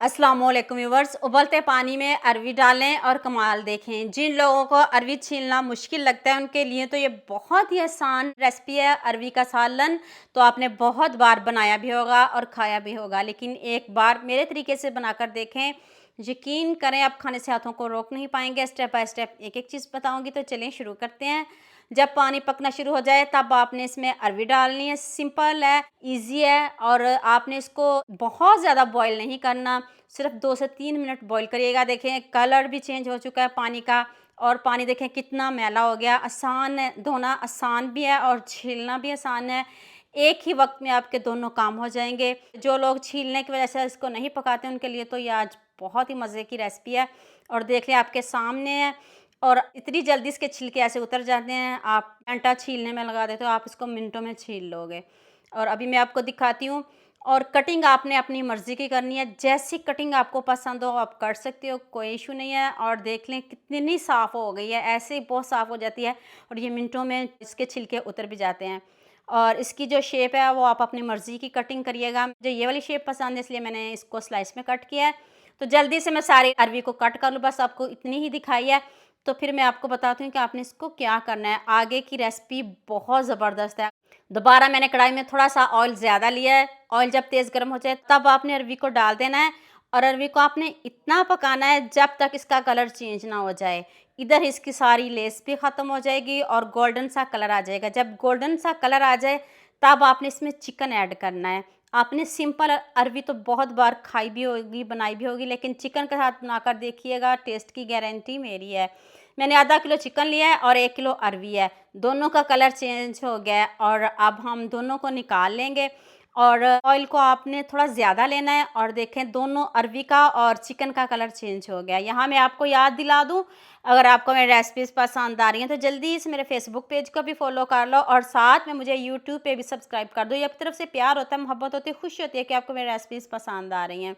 अस्सलामुअलैकुम व्यूअर्स। उबलते पानी में अरवी डालें और कमाल देखें। जिन लोगों को अरवी छीलना मुश्किल लगता है उनके लिए तो ये बहुत ही आसान रेसिपी है अरवी का सालन। तो आपने बहुत बार बनाया भी होगा और खाया भी होगा, लेकिन एक बार मेरे तरीके से बनाकर देखें। यकीन करें, आप खाने से हाथों को रोक नहीं पाएंगे। स्टेप बाय स्टेप एक एक चीज़ बताऊंगी, तो चलें शुरू करते हैं। जब पानी पकना शुरू हो जाए तब आपने इसमें अरवी डालनी है। सिंपल है, इजी है, और आपने इसको बहुत ज़्यादा बॉईल नहीं करना, सिर्फ 2 से 3 मिनट बॉईल करिएगा। देखें कलर भी चेंज हो चुका है पानी का, और पानी देखें कितना मैला हो गया। आसान है, धोना आसान भी है और छीलना भी आसान है। एक ही वक्त में आपके दोनों काम हो जाएंगे। जो लोग छीलने की वजह से इसको नहीं पकाते उनके लिए तो ये आज बहुत ही मज़े की रेसिपी है। और देख लें आपके सामने है, और इतनी जल्दी इसके छिलके ऐसे उतर जाते हैं। आप घंटा छीलने में लगा देते हो, आप इसको मिनटों में छील लोगे। और अभी मैं आपको दिखाती हूँ। और कटिंग आपने अपनी मर्ज़ी की करनी है, जैसी कटिंग आपको पसंद हो आप कर सकते हो, कोई इशू नहीं है। और देख लें कितनी साफ़ हो गई है, ऐसे ही बहुत साफ़ हो जाती है और ये मिनटों में इसके छिलके उतर भी जाते हैं। और इसकी जो शेप है वो आप अपनी मर्ज़ी की कटिंग करिएगा। मुझे ये वाली शेप पसंद है इसलिए मैंने इसको स्लाइस में कट किया है। तो जल्दी से मैं सारी अरवी को कट कर लूँ, बस आपको इतनी ही दिखाई है। तो फिर मैं आपको बताती हूँ कि आपने इसको क्या करना है। आगे की रेसिपी बहुत ज़बरदस्त है। दोबारा मैंने कढ़ाई में थोड़ा-सा ऑयल ज़्यादा लिया है। ऑयल जब तेज़ गर्म हो जाए तब आपने अरवी को डाल देना है, और अरवी को आपने इतना पकाना है जब तक इसका कलर चेंज ना हो जाए। इधर इसकी सारी लेस भी ख़त्म हो जाएगी और गोल्डन सा कलर आ जाएगा। जब गोल्डन सा कलर आ जाए तब आपने इसमें चिकन ऐड करना है। आपने सिंपल अरवी तो बहुत बार खाई भी होगी, बनाई भी होगी, लेकिन चिकन के साथ बनाकर देखिएगा, टेस्ट की गारंटी मेरी है। मैंने आधा किलो चिकन लिया है और 1 किलो अरवी है। दोनों का कलर चेंज हो गया है और अब हम दोनों को निकाल लेंगे। और ऑयल को आपने थोड़ा ज़्यादा लेना है, और देखें दोनों अरवी का और चिकन का कलर चेंज हो गया। यहाँ मैं आपको याद दिला दूँ, अगर आपको मेरी रेसिपीज़ पसंद आ रही हैं तो जल्दी से मेरे फेसबुक पेज को भी फॉलो कर लो, और साथ में मुझे यूट्यूब पे भी सब्सक्राइब कर दो। ये आपकी तरफ से प्यार होता है, मोहब्बत होती है, खुशी होती है कि आपको मेरी रेसिपीज़ पसंद आ रही हैं।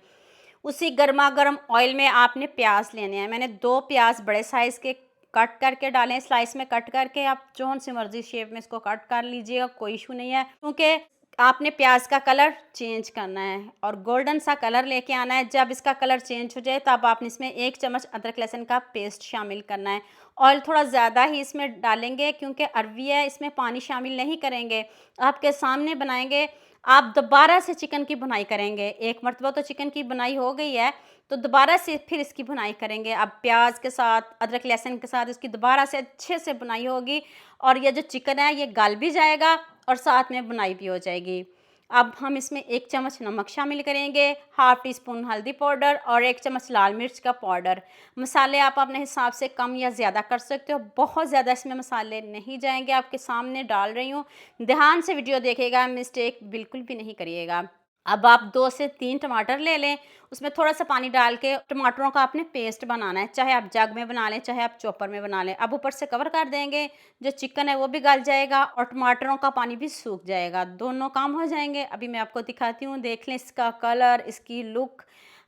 उसी गर्मा गर्म ऑयल में आपने प्याज लेने हैं। मैंने 2 प्याज बड़े साइज़ के कट करके डाले हैं, स्लाइस में कट करके। आप जौन सी मर्ज़ी शेप में इसको कट कर लीजिएगा, कोई इशू नहीं है, क्योंकि आपने प्याज का कलर चेंज करना है और गोल्डन सा कलर लेके आना है। जब इसका कलर चेंज हो जाए तब आपने इसमें 1 चम्मच अदरक लहसुन का पेस्ट शामिल करना है। ऑयल थोड़ा ज़्यादा ही इसमें डालेंगे क्योंकि अरवी है, इसमें पानी शामिल नहीं करेंगे। आपके सामने बनाएंगे, आप दोबारा से चिकन की भुनाई करेंगे। एक मरतबा तो चिकन की भुनाई हो गई है, तो दोबारा से फिर इसकी भुनाई करेंगे। अब प्याज के साथ, अदरक लहसुन के साथ इसकी दोबारा से अच्छे से भुनाई होगी, और ये जो चिकन है ये गल भी जाएगा और साथ में भुनाई भी हो जाएगी। अब हम इसमें 1 चम्मच नमक शामिल करेंगे, हाफ़ टी स्पून हल्दी पाउडर और 1 चम्मच लाल मिर्च का पाउडर। मसाले आप अपने हिसाब से कम या ज़्यादा कर सकते हो, बहुत ज़्यादा इसमें मसाले नहीं जाएंगे। आपके सामने डाल रही हूँ, ध्यान से वीडियो देखिएगा, मिस्टेक बिल्कुल भी नहीं करिएगा। अब आप 2 से 3 टमाटर ले लें, उसमें थोड़ा-सा पानी डाल के टमाटरों का आपने पेस्ट बनाना है। चाहे आप जग में बना लें, चाहे आप चॉपर में बना लें। अब ऊपर से कवर कर देंगे, जो चिकन है वो भी गल जाएगा और टमाटरों का पानी भी सूख जाएगा, दोनों काम हो जाएँगे। अभी मैं आपको दिखाती हूँ, देख लें इसका कलर, इसकी लुक।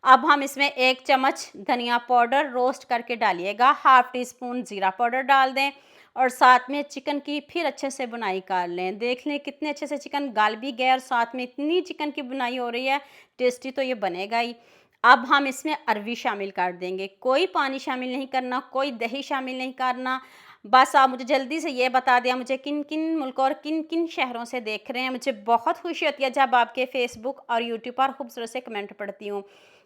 अब हम इसमें 1 चम्मच धनिया पाउडर रोस्ट करके डालिएगा, हाफ़ टी स्पून ज़ीरा पाउडर डाल दें, और साथ में चिकन की फिर अच्छे से बुनाई कर लें। देख लें कितने अच्छे से चिकन गल भी गया, और साथ में इतनी चिकन की बुनाई हो रही है, टेस्टी तो ये बनेगा ही। अब हम इसमें अरवी शामिल कर देंगे। कोई पानी शामिल नहीं करना, कोई दही शामिल नहीं करना। बस आप मुझे जल्दी से ये बता दें मुझे किन-किन मुल्कों और किन-किन शहरों से देख रहे हैं। मुझे बहुत खुशी होती है जब आपके फ़ेसबुक और यूट्यूब पर खूबसूरत से कमेंट पढ़ती हूँ।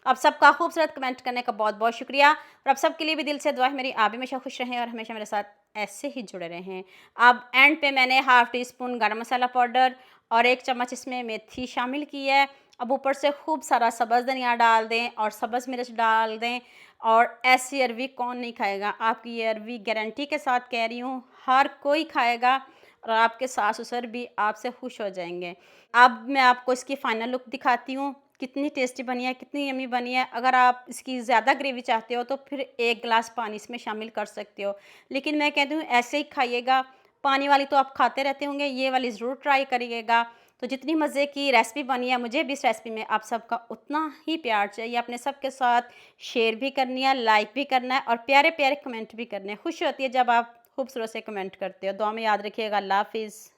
आप सबका खूबसूरत कमेंट करने का बहुत-बहुत शुक्रिया, और आप सबके लिए भी दिल से दुआ है मेरी, आप भी हमेशा खुश रहें और हमेशा मेरे साथ ऐसे ही जुड़े रहें। अब एंड पे मैंने हाफ़ टी स्पून गरम मसाला पाउडर और 1 चम्मच इसमें मेथी शामिल की है। अब ऊपर से खूब सारा सब्ज़ धनिया डाल दें और सब्ज़ मिर्च डाल दें, और ऐसी अरवी कौन नहीं खाएगा। आपकी ये अरवी गारंटी के साथ कह रही हूँ, हर कोई खाएगा, और आपके सास-ससुर भी आपसे खुश हो जाएँगे। अब मैं आपको इसकी फ़ाइनल लुक दिखाती हूँ, कितनी टेस्टी बनी है, कितनी यम्मी बनी है। अगर आप इसकी ज़्यादा ग्रेवी चाहते हो तो फिर 1 गिलास पानी इसमें शामिल कर सकते हो, लेकिन मैं कहती हूँ ऐसे ही खाइएगा। पानी वाली तो आप खाते रहते होंगे, ये वाली ज़रूर ट्राई करिएगा। तो जितनी मज़े की रेसिपी बनी है, मुझे भी इस रेसिपी में आप सबका उतना ही प्यार चाहिए। अपने सबके साथ शेयर भी करनी है, लाइक भी करना है, और प्यारे-प्यारे कमेंट भी करने हैं। खुशी होती है जब आप खूबसूरत से कमेंट करते हो। दुआ में याद रखिएगा। अल्लाह हाफ़िज़।